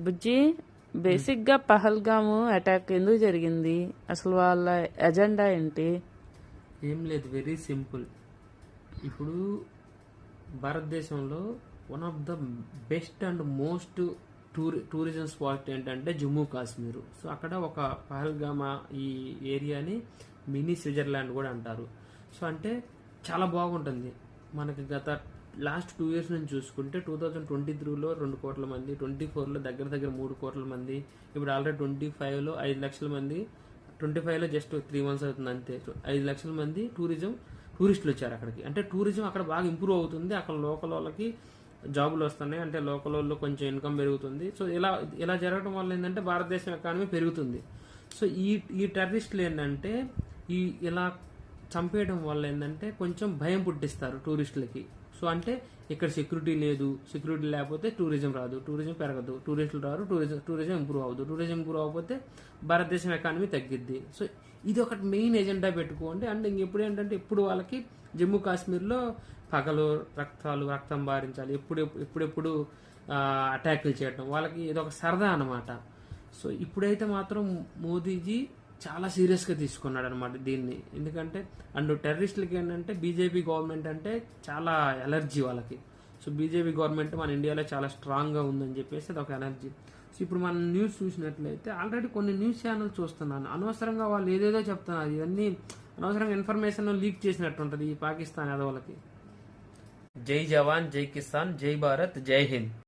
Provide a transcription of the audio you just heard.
బుజ్జి, బేసిక్గా పహల్గాము అటాక్ ఎందుకు జరిగింది? అసలు వాళ్ళ ఎజెండా ఏంటి? ఏం లేదు, వెరీ సింపుల్. ఇప్పుడు భారతదేశంలో one of the best and most tourism spot ఏంటంటే జమ్మూ కాశ్మీర్. సో అక్కడ ఒక పహల్గామా ఈ ఏరియాని మినీ స్విట్జర్లాండ్ కూడా అంటారు. సో అంటే చాలా బాగుంటుంది. మనకి గత లాస్ట్ 2 years నుంచి చూసుకుంటే 2023లో 2 కోట్ల మంది, 24లో దగ్గర దగ్గర 3 కోట్ల మంది, ఇప్పుడు ఆల్రెడీ 25లో 5 లక్షల మంది, 25లో జస్ట్ 3 months అవుతుంది అంతే. 5 లక్షల మంది టూరిస్టులు వచ్చారు అక్కడికి. అంటే టూరిజం అక్కడ బాగా ఇంప్రూవ్ అవుతుంది. అక్కడ లోకల్ వాళ్ళకి జాబులు వస్తున్నాయి, అంటే లోకల్ వాళ్ళు కొంచెం ఇన్కమ్ పెరుగుతుంది. సో ఇలా జరగడం వల్ల ఏంటంటే భారతదేశం ఎకానమీ పెరుగుతుంది. సో ఈ టెర్రరిస్టులు ఏంటంటే ఇలా చంపేయడం వల్ల ఏంటంటే కొంచెం భయం పుట్టిస్తారు టూరిస్టులకి. సో అంటే ఇక్కడ సెక్యూరిటీ లేదు, సెక్యూరిటీ లేకపోతే టూరిజం రాదు, టూరిజం పెరగదు, టూరిస్టులు రారు, టూరిజం ఇంప్రూవ్ అవ్వదు, టూరిజం ఇంప్రూవ్ అవ్వకపోతే భారతదేశం ఎకానమీ తగ్గిద్ది. సో ఇది ఒకటి మెయిన్ ఎజెండా పెట్టుకోండి. అండ్ ఇంకెప్పుడు ఏంటంటే ఇప్పుడు వాళ్ళకి జమ్మూ కాశ్మీర్లో పగలు రక్తం బారించాలి, ఎప్పుడెప్పుడు అటాకులు చేయడం, వాళ్ళకి ఇది ఒక సరదా అనమాట. సో ఇప్పుడైతే మాత్రం మోదీజీ చాలా సీరియస్గా తీసుకున్నాడు అనమాట దీన్ని. ఎందుకంటే అండ్ టెర్రరిస్టులకి ఏంటంటే బీజేపీ గవర్నమెంట్ అంటే చాలా ఎలర్జీ వాళ్ళకి. సో బీజేపీ గవర్నమెంట్ మన ఇండియాలో చాలా స్ట్రాంగ్గా ఉందని చెప్పేసి అది ఒక ఎనర్జీ. సో ఇప్పుడు మనం న్యూస్ చూసినట్లయితే ఆల్రెడీ కొన్ని న్యూస్ ఛానల్స్ చూస్తున్నాను, అనవసరంగా వాళ్ళు ఏదేదో చెప్తున్నారు. ఇవన్నీ అనవసరంగా ఇన్ఫర్మేషన్ లీక్ చేసినట్టు ఉంటుంది ఈ పాకిస్తాన్ యాదవులకి. జై జవాన్, జై కిసాన్, జై భారత్, జై హింద్.